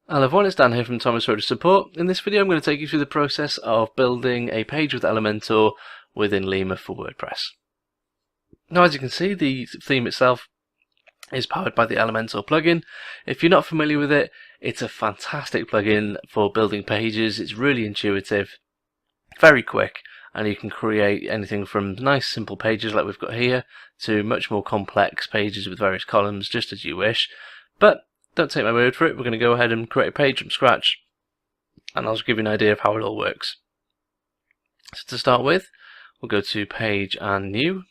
Hello everyone, it's Dan here from Thomas Road Support. In this video I'm going to take you through the process of building a page with Elementor within Lima for WordPress. Now as you can see, the theme itself is powered by the Elementor plugin. If you're not familiar with it, it's a fantastic plugin for building pages. It's really intuitive, very quick, and you can create anything from nice simple pages like we've got here to much more complex pages with various columns, just as you wish. But don't take my word for it, we're going to go ahead and create a page from scratch, and I'll just give you an idea of how it all works. So to start with, we'll go to Page and New,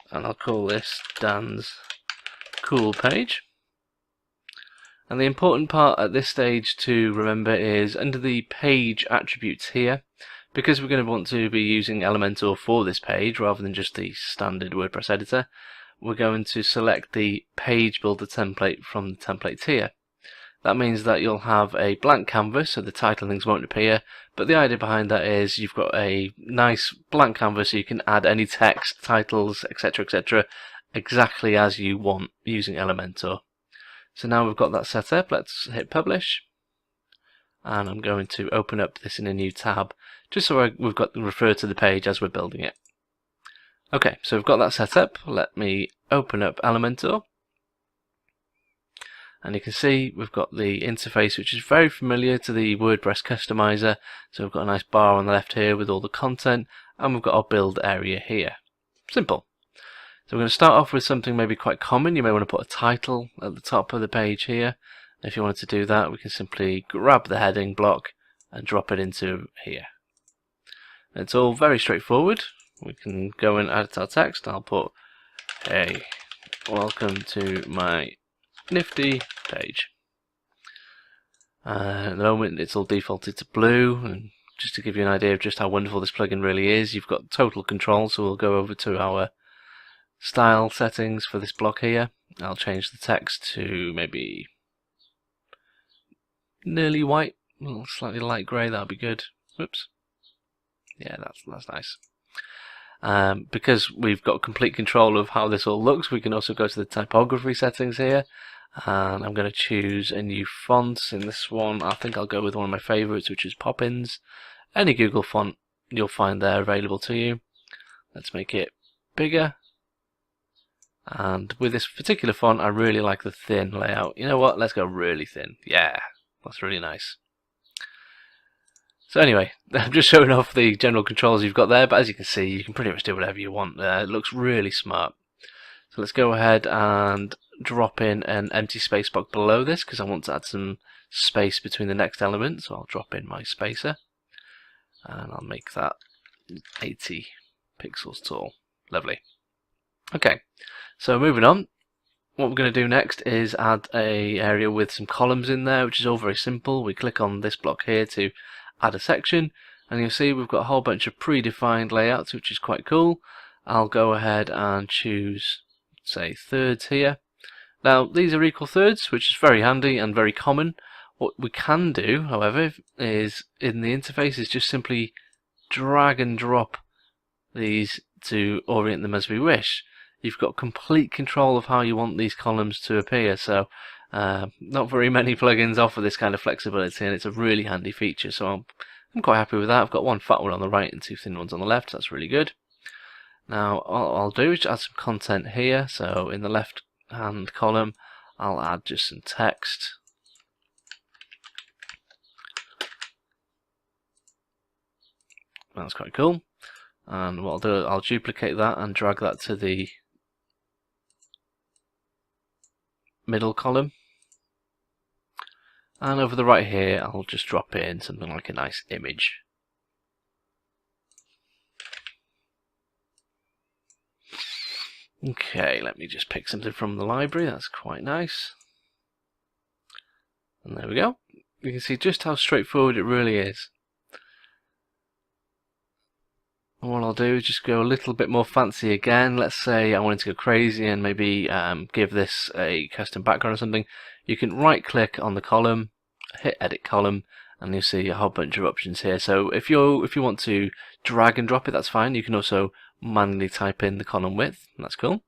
and I'll call this Dan's Cool Page. And the important part at this stage to remember is under the page attributes here, because we're going to want to be using Elementor for this page rather than just the standard WordPress editor, we're going to select the page builder template from the templates here. That means that you'll have a blank canvas, so the title things won't appear, but the idea behind that is you've got a nice blank canvas so you can add any text, titles, etc., exactly as you want using Elementor. So now we've got that set up, let's hit publish, and I'm going to open up this in a new tab just so we've got to refer to the page as we're building it. Okay, so we've got that set up. Let me open up Elementor, and you can see we've got the interface which is very familiar to the WordPress customizer. So we've got a nice bar on the left here with all the content, and we've got our build area here. Simple. So we're going to start off with something maybe quite common. You may want to put a title at the top of the page here. If you wanted to do that, we can simply grab the heading block and drop it into here. It's all very straightforward. We can go and edit our text. I'll put, "Hey, welcome to my nifty page." At the moment it's all defaulted to blue, and just to give you an idea of just how wonderful this plugin really is, you've got total control. So we'll go over to our style settings for this block here. I'll change the text to maybe nearly white, slightly light grey, that'll be good. Whoops. Yeah, that's nice. Because we've got complete control of how this all looks, we can also go to the typography settings here, and I'm going to choose a new font. In this one I think I'll go with one of my favourites, which is Poppins. Any Google font you'll find there available to you. Let's make it bigger, and with this particular font I really like the thin layout. You know what, let's go really thin. Yeah, that's really nice. So anyway, I'm just showing off the general controls you've got there, but as you can see, you can pretty much do whatever you want there. It looks really smart. So let's go ahead and drop in an empty space box below this, because I want to add some space between the next element. So I'll drop in my spacer, and I'll make that 80 pixels tall. Lovely. Okay, so moving on. What we're going to do next is add a area with some columns in there, which is all very simple. We click on this block here to add a section, and you'll see we've got a whole bunch of predefined layouts, which is quite cool. I'll go ahead and choose, say, thirds here. Now these are equal thirds, which is very handy and very common. What we can do, however, is in the interface is just simply drag and drop these to orient them as we wish. You've got complete control of how you want these columns to appear, so not very many plugins offer this kind of flexibility, and it's a really handy feature, so I'm quite happy with that. I've got one fat one on the right and two thin ones on the left. That's really good. Now all I'll do is add some content here. So in the left hand column I'll add just some text. That's quite cool. And what I'll do, I'll duplicate that and drag that to the middle column, and over the right here I'll just drop in something like a nice image. Okay, let me just pick something from the library. That's quite nice, and there we go. You can see just how straightforward it really is. And what I'll do is just go a little bit more fancy again. Let's say I wanted to go crazy and maybe give this a custom background or something. You can right click on the column, hit edit column, and you'll see a whole bunch of options here. So if you want to drag and drop it, that's fine. You can also manually type in the column width, and that's cool.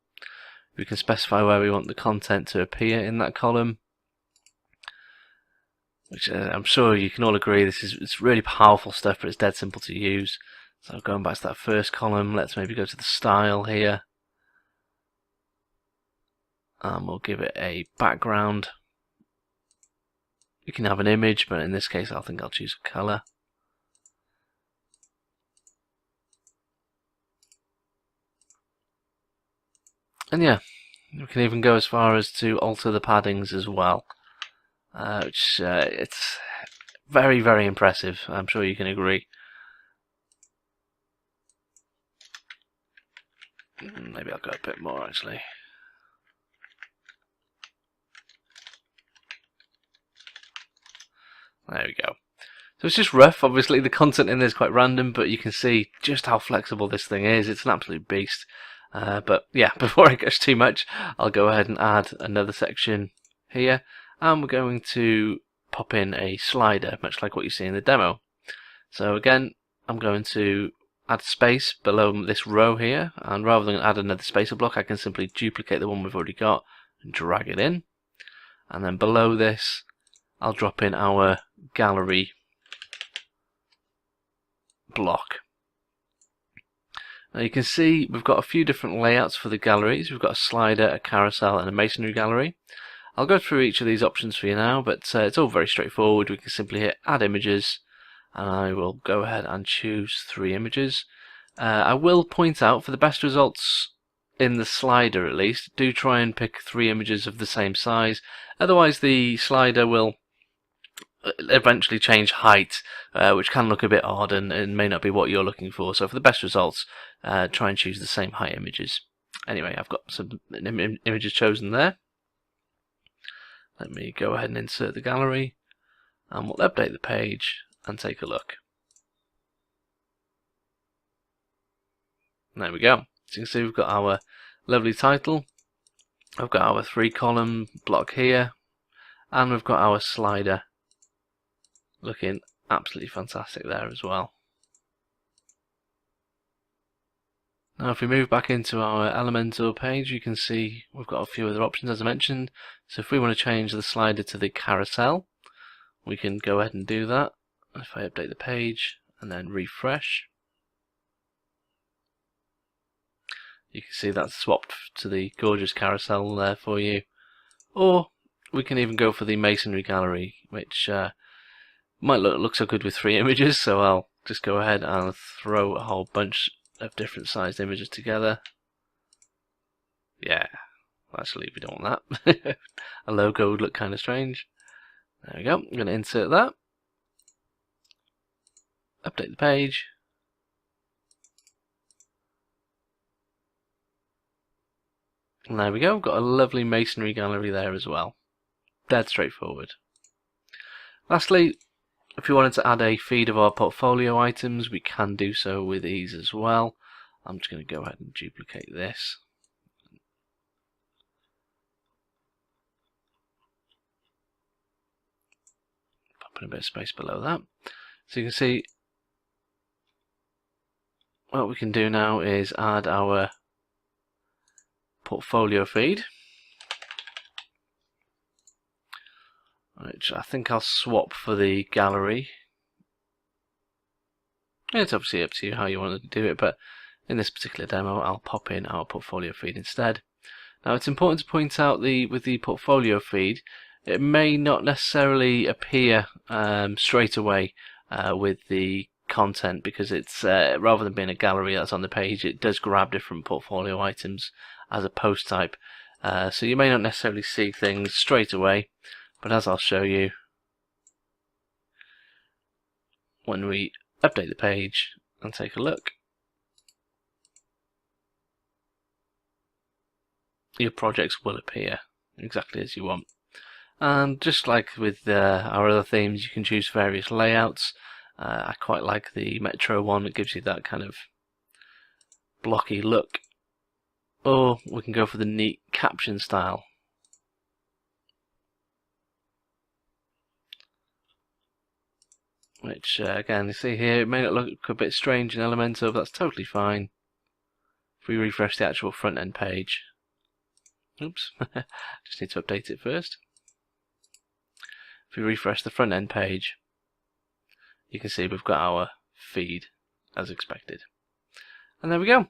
We can specify where we want the content to appear in that column. which I'm sure you can all agree it's really powerful stuff, but it's dead simple to use. So going back to that first column, let's maybe go to the style here, and we'll give it a background. You can have an image, but in this case I think I'll choose a color. And yeah, we can even go as far as to alter the paddings as well, which it's very, very impressive. I'm sure you can agree. Maybe I'll go a bit more actually. There we go. So it's just rough. Obviously the content in there is quite random, but you can see just how flexible this thing is. It's an absolute beast. But yeah, before I gush too much, I'll go ahead and add another section here, and we're going to pop in a slider, much like what you see in the demo. So again, I'm going to add space below this row here, and rather than add another spacer block, I can simply duplicate the one we've already got and drag it in. And then below this, I'll drop in our gallery block. Now you can see we've got a few different layouts for the galleries. We've got a slider, a carousel, and a masonry gallery. I'll go through each of these options for you now, but it's all very straightforward. We can simply hit add images, and I will go ahead and choose 3 images. I will point out, for the best results in the slider at least, do try and pick 3 images of the same size. Otherwise the slider will eventually change height, which can look a bit odd and may not be what you're looking for. So for the best results, try and choose the same height images. Anyway, I've got some images chosen there. Let me go ahead and insert the gallery, and we'll update the page and take a look. There we go. So you can see we've got our lovely title, I've got our 3-column block here, and we've got our slider looking absolutely fantastic there as well. Now if we move back into our Elementor page, you can see we've got a few other options as I mentioned. So if we want to change the slider to the carousel, we can go ahead and do that. If I update the page and then refresh, you can see that's swapped to the gorgeous carousel there for you. Or we can even go for the masonry gallery, which might look so good with 3 images, so I'll just go ahead and throw a whole bunch of different sized images together. Yeah, actually we don't want that. A logo would look kind of strange. There we go. I'm going to insert that, update the page, and there we go. We've got a lovely masonry gallery there as well. Dead straightforward. Lastly, if you wanted to add a feed of our portfolio items, we can do so with ease as well. I'm just going to go ahead and duplicate this. Pop in a bit of space below that. So you can see what we can do now is add our portfolio feed, which I think I'll swap for the gallery. It's obviously up to you how you want to do it, but in this particular demo I'll pop in our portfolio feed instead. Now it's important to point out with the portfolio feed, it may not necessarily appear straight away with the content, because it's rather than being a gallery that's on the page, it does grab different portfolio items as a post type. So you may not necessarily see things straight away, but as I'll show you when we update the page and take a look, your projects will appear exactly as you want. And just like with our other themes, you can choose various layouts. I quite like the Metro one, it gives you that kind of blocky look. Or we can go for the neat caption style, which again, you see here, it may not look a bit strange in Elementor, but that's totally fine. If we refresh the actual front end page, oops, just need to update it first. if we refresh the front end page, you can see we've got our feed as expected. And there we go.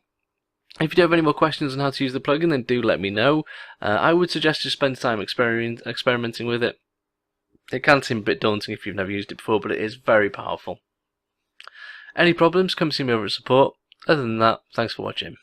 If you do have any more questions on how to use the plugin, then do let me know. I would suggest you spend time experimenting with it. It can seem a bit daunting if you've never used it before, but it is very powerful. Any problems, come see me over at support. Other than that, thanks for watching.